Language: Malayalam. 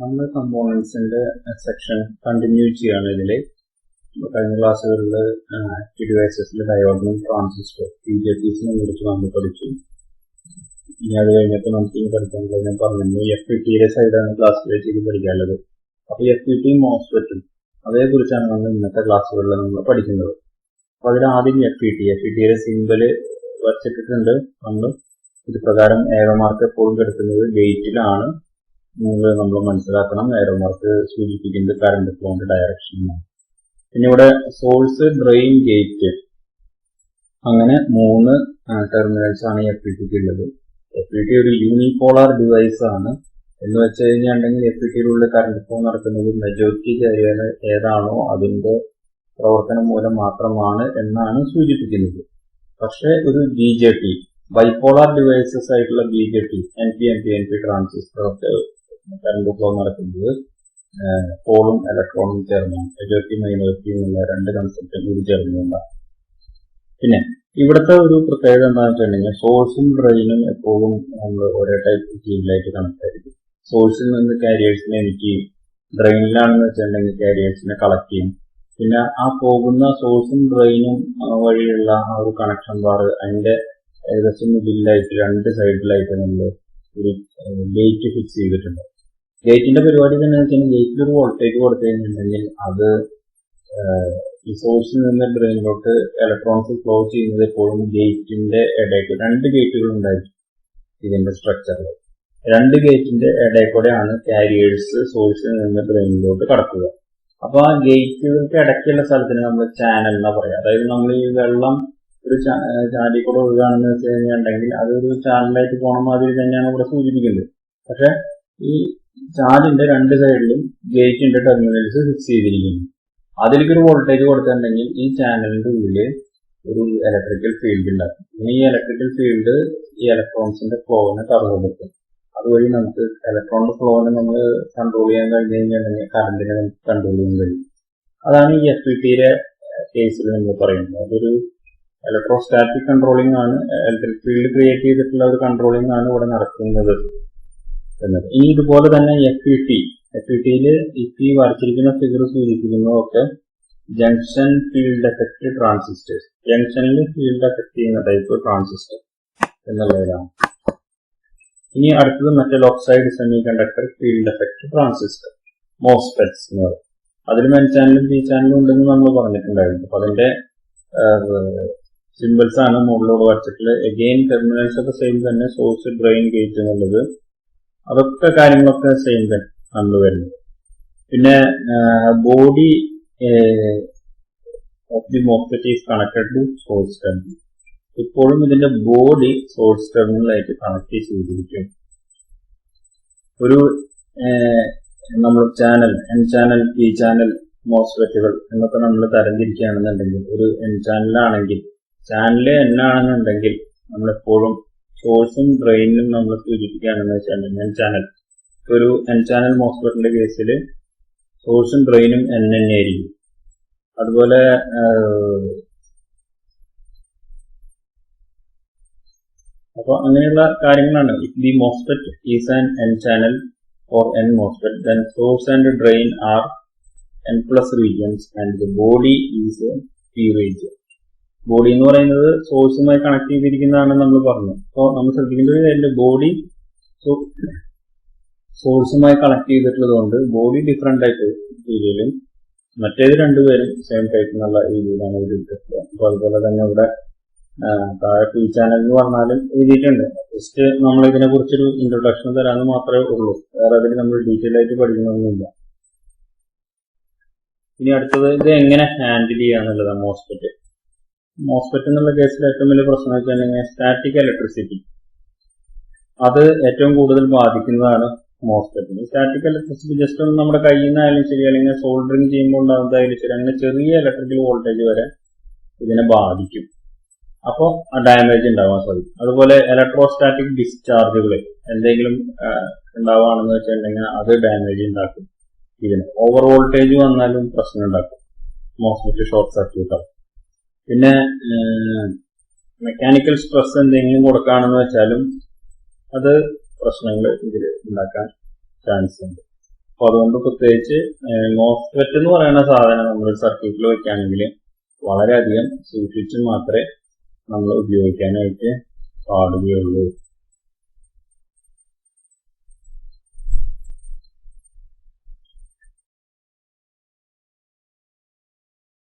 നമ്മൾ കമ്പോണൻസിന്റെ സെക്ഷൻ കണ്ടിന്യൂ ചെയ്യാണ്. ഇതിൽ കഴിഞ്ഞ ക്ലാസ്സുകളിൽ ഡിവൈസസിലെ ഡയോഡിനും ട്രാൻസിസ്റ്റർ BJTസിനെ കുറിച്ച് നമ്മൾ പഠിച്ചു. ഇനി അത് കഴിഞ്ഞപ്പോൾ നമുക്ക് ഇനി പഠിക്കാൻ ഞാൻ പറഞ്ഞു FETയുടെ സൈഡാണ് ക്ലാസ്സിലേക്ക് ഇത് പഠിക്കാനുള്ളത്. അപ്പോൾ FET മോസ്ഫെറ്റും അതേക്കുറിച്ചാണ് നമ്മൾ ഇന്നത്തെ ക്ലാസ്സുകളിൽ നമ്മൾ പഠിക്കുന്നത്. അപ്പോൾ അതിൽ ആദ്യം FETയുടെ സിമ്പല് വരച്ചിട്ടിട്ടുണ്ട്. നമ്മൾ ഇത് പ്രകാരം ഏറോ മാർക്ക് എപ്പോഴും കിടക്കുന്നത് ഗേറ്റിലാണ്. നമ്മൾ മനസ്സിലാക്കണം ഏറോ മാർക്ക് സൂചിപ്പിക്കുന്നത് കറണ്ട് ഫ്ലോന്റെ ഡയറക്ഷനാണ്. പിന്നെ ഇവിടെ സോഴ്സ്, ഡ്രെയിൻ, ഗേറ്റ് അങ്ങനെ 3 ടെർമിനൽസ് ആണ് FETക്ക് ഉള്ളത്. FET ഒരു യൂണിപോളാർ ഡിവൈസ് ആണ് എന്ന് വെച്ച് കഴിഞ്ഞിട്ടുണ്ടെങ്കിൽ FETയിലുള്ള കറണ്ട് ഫ്ലോ നടക്കുന്നത് മെജോറിറ്റി ഏതാണോ അതിന്റെ പ്രവർത്തനം മൂലം മാത്രമാണ് എന്നാണ് സൂചിപ്പിക്കുന്നത്. പക്ഷെ ഒരു BJT ബൈപോളാർ ഡിവൈസസ് ആയിട്ടുള്ള BJT NP ട്രാൻസിസ്റ്റർ ഒക്കെ കറണ്ട് ഫ്ലോ നടക്കുന്നത് പോളും ഇലക്ട്രോണും ചേർന്നാണ്. മെജോറിറ്റി മൈനോറിറ്റി എന്നുള്ള 2 കൺസെപ്റ്റും കൂടി ചേർന്നുകൊണ്ടാണ്. പിന്നെ ഇവിടുത്തെ ഒരു പ്രത്യേകത എന്താണെന്ന് വെച്ചിട്ടുണ്ടെങ്കിൽ സോഴ്സും ഡ്രെയിനും എപ്പോഴും നമ്മൾ ഒരേ ടൈപ്പ് ഫീൽഡിലായിട്ട് കണക്ട് ആയിരിക്കും. സോഴ്സിൽ നിന്ന് കാരിയേഴ്സിനെ എമിറ്റ് ചെയ്യും, ഡ്രെയിനിലാണെന്ന് വെച്ചിട്ടുണ്ടെങ്കിൽ കാരിയേഴ്സിനെ കളക്ട് ചെയ്യും. പിന്നെ ആ പോകുന്ന സോഴ്സും ഡ്രെയിനും വഴിയുള്ള ആ ഒരു കണക്ഷൻ ബാർ അതിന്റെ ഏകദേശം മിഡിലായിട്ട് 2 സൈഡിലായിട്ട് നമ്മൾ ഒരു ഗേറ്റ് ഫിക്സ് ചെയ്തിട്ടുണ്ട്. ഗേറ്റിന്റെ പരിപാടി തന്നെ വെച്ചാൽ ഗേറ്റിൽ ഒരു വോൾട്ടേജ് കൊടുത്തു കഴിഞ്ഞിട്ടുണ്ടെങ്കിൽ അത് ഈ സോഴ്സിൽ നിന്ന് ഡ്രെയിനിലോട്ട് ഇലക്ട്രോൺസ് ഫ്ലോ ചെയ്യുന്നത് എപ്പോഴും ഗേറ്റിന്റെ ഇടയ്ക്ക് 2 ഗേറ്റുകൾ ഉണ്ടായിരിക്കും. ഇതിന്റെ സ്ട്രക്ചറിൽ 2 ഗേറ്റിന്റെ ഇടയിൽ കൂടെയാണ് കാരിയേഴ്സ് സോഴ്സിൽ നിന്ന് ഡ്രെയിനിലോട്ട് കടക്കുക. അപ്പൊ ആ ഗേറ്റുകൾക്ക് ഇടയ്ക്കുള്ള സ്ഥലത്തിന് നമ്മൾ ചാനൽ എന്നാ പറയാം. അതായത് നമ്മൾ ഈ വെള്ളം ഒരു ചാടി കൂടെ ഒഴുകുകയാണെന്ന് വെച്ച് കഴിഞ്ഞിട്ടുണ്ടെങ്കിൽ അതൊരു ചാനലായിട്ട് പോണ മാതിരി തന്നെയാണ് ഇവിടെ സൂചിപ്പിക്കുന്നത്. പക്ഷെ ഈ ചാലിന്റെ 2 സൈഡിലും ഗേറ്റിന്റെ ടെർമിനൽസ് ഫിക്സ് ചെയ്തിരിക്കുന്നു. അതിലേക്ക് ഒരു വോൾട്ടേജ് കൊടുത്തിട്ടുണ്ടെങ്കിൽ ഈ ചാനലിന്റെ ഉള്ളിൽ ഒരു ഇലക്ട്രിക്കൽ ഫീൽഡ് ഉണ്ടാക്കും. ഈ ഇലക്ട്രിക്കൽ ഫീൽഡ് ഈ ഇലക്ട്രോൺസിന്റെ ഫ്ലോവിനെ തടസ്സപ്പെടുത്തും. അതുവഴി നമുക്ക് ഇലക്ട്രോണിന്റെ ഫ്ലോവിനെ നമ്മൾ കൺട്രോൾ ചെയ്യാൻ കഴിഞ്ഞു കഴിഞ്ഞിട്ടുണ്ടെങ്കിൽ കറണ്ടിനെ നമുക്ക് കൺട്രോൾ ചെയ്യാൻ കഴിയും. അതാണ് ഈ FETയുടെ കേസിൽ നമ്മൾ പറയുന്നത്. അതൊരു ഇലക്ട്രോസ്റ്റാറ്റിക് കൺട്രോളിംഗ് ആണ്, ഇലക്ട്രിക് ഫീൽഡ് ക്രിയേറ്റ് ചെയ്തിട്ടുള്ള ഒരു കൺട്രോളിംഗ് ആണ് ഇവിടെ നടക്കുന്നത് എന്നത്. ഇനി ഇതുപോലെ തന്നെ FETയില് ഈ വരച്ചിരിക്കുന്ന ഫിഗർ സൂചിപ്പിക്കുന്നതൊക്കെ ജംഗ്ഷൻ ഫീൽഡ് എഫക്ട് ട്രാൻസിസ്റ്റേഴ്സ്, ജംഗ്ഷനിൽ ഫീൽഡ് എഫക്ട് ചെയ്യുന്ന ടൈപ്പ് ട്രാൻസിസ്റ്റർ എന്നുള്ളതാണ്. ഇനി അടുത്തത് metal oxide semiconductor field effect transistor MOSFETs എന്ന് പറയും. അതിലും N ചാനലും P ചാനലും ഉണ്ടെന്ന് നമ്മൾ പറഞ്ഞിട്ടുണ്ടായിരുന്നു. അപ്പൊ അതിന്റെ സിമ്പിൾസ് ആണ് മുകളിലൂടെ വരച്ചിട്ടുള്ളത്. എഗെയിൻ ടെർമിനൽസ് ഒക്കെ സെയിം തന്നെ, സോഴ്സ്, ഡ്രെയിൻ, ഗേറ്റ് എന്നുള്ളത് അതൊക്കെ കാര്യങ്ങളൊക്കെ സെയിം തന്നെ നമ്മൾ വരുന്നത്. പിന്നെ body of the MOSFET is connected to source terminal. ഇപ്പോഴും ഇതിന്റെ ബോഡി സോഴ്സ് ടെർമിനലായിട്ട് കണക്ട് ചെയ്തിരിക്കും. ഒരു നമ്മൾ channel N channel P channel മോസ്ഫെറ്റുകൾ എന്നൊക്കെ നമ്മൾ തരംതിരിക്കുകയാണെന്നുണ്ടെങ്കിൽ ഒരു N ചാനലാണെങ്കിൽ ചാനല് N ആണെന്നുണ്ടെങ്കിൽ നമ്മളെപ്പോഴും സോഴ്സും ഡ്രെയിനും നമ്മൾ സൂചിപ്പിക്കുകയാണെന്ന് വെച്ചാൽ N ചാനൽ. ഒരു N ചാനൽ മോസ്ഫെറ്റിന്റെ കേസിൽ സോഴ്സും ഡ്രെയിനും N തന്നെയായിരിക്കും. അതുപോലെ അപ്പൊ അങ്ങനെയുള്ള കാര്യങ്ങളാണ്. If the MOSFET is an N channel or N MOSFET, then source and drain are N plus regions and the body is a P region. Body എന്ന് പറയുന്നത് സോഴ്സുമായി കണക്ട് ചെയ്തിരിക്കുന്നതാണ് നമ്മൾ പറഞ്ഞു. അപ്പോൾ നമ്മൾ ശ്രദ്ധിക്കേണ്ടത് അതിന്റെ ബോഡി സോഴ്സുമായി കണക്ട് ചെയ്തിട്ടുള്ളത് കൊണ്ട് ബോഡി ഡിഫറെന്റ് ടൈപ്പ് രീതിയിലും മറ്റേത് രണ്ടുപേരും സെയിം ടൈപ്പ് എന്നുള്ള രീതിയിലാണ് എഴുതിയിട്ടുള്ളത്. അപ്പൊ അതുപോലെ തന്നെ ഇവിടെ താഴെ P ചാനൽ എന്ന് പറഞ്ഞാലും എഴുതിയിട്ടുണ്ട്. ജസ്റ്റ് നമ്മൾ ഇതിനെ കുറിച്ചൊരു ഇൻട്രൊഡക്ഷൻ തരാമെന്ന് മാത്രമേ ഉള്ളൂ. വേറെ അതിൽ നമ്മൾ ഡീറ്റെയിൽ ആയിട്ട് പഠിക്കണമെന്നില്ല. ഇനി അടുത്തത് ഇത് എങ്ങനെ ഹാൻഡിൽ ചെയ്യാന്നുള്ളതാണ് മോസ്ഫെറ്റ് എന്നുള്ള കേസിൽ ഏറ്റവും വലിയ പ്രശ്നം വെച്ചിട്ടുണ്ടെങ്കിൽ സ്റ്റാറ്റിക് ഇലക്ട്രിസിറ്റി അത് ഏറ്റവും കൂടുതൽ ബാധിക്കുന്നതാണ് മോസ്ഫെറ്റിന്. സ്റ്റാറ്റിക് ഇലക്ട്രിസിറ്റി ജസ്റ്റ് ഒന്ന് നമ്മുടെ കയ്യിൽ നിന്നായാലും ശരി, അല്ലെങ്കിൽ സോൾഡറിങ് ചെയ്യുമ്പോൾ ഉണ്ടാകുന്നതായാലും ശരി, അങ്ങനെ ചെറിയ ഇലക്ട്രിക്കൽ വോൾട്ടേജ് വരെ ഇതിനെ ബാധിക്കും. അപ്പോൾ ഡാമേജ് ഉണ്ടാവാൻ സാധിക്കും. അതുപോലെ ഇലക്ട്രോസ്റ്റാറ്റിക് ഡിസ്ചാർജുകൾ എന്തെങ്കിലും ഉണ്ടാവുകയാണെന്ന് വെച്ചിട്ടുണ്ടെങ്കിൽ അത് ഡാമേജ് ഉണ്ടാക്കും. ഇതിന് ഓവർ വോൾട്ടേജ് വന്നാലും പ്രശ്നം ഉണ്ടാക്കും, മോസ്ഫെറ്റ് ഷോർട്ട് സർക്യൂട്ട് ആവും. പിന്നെ മെക്കാനിക്കൽ സ്ട്രെസ് എന്തെങ്കിലും കൊടുക്കുകയാണെന്ന് വെച്ചാലും അത് പ്രശ്നങ്ങൾ ഇതിൽ ഉണ്ടാക്കാൻ ചാൻസ് ഉണ്ട്. അപ്പൊ അതുകൊണ്ട് പ്രത്യേകിച്ച് മോസ്ഫെറ്റ് എന്ന് പറയുന്ന സാധനം നമ്മൾ സർക്യൂട്ടിൽ വെക്കുകയാണെങ്കിൽ വളരെയധികം സൂക്ഷിച്ച് മാത്രമേ നമ്മൾ ഉപയോഗിക്കാനായിട്ട് പാടുകയുള്ളൂ.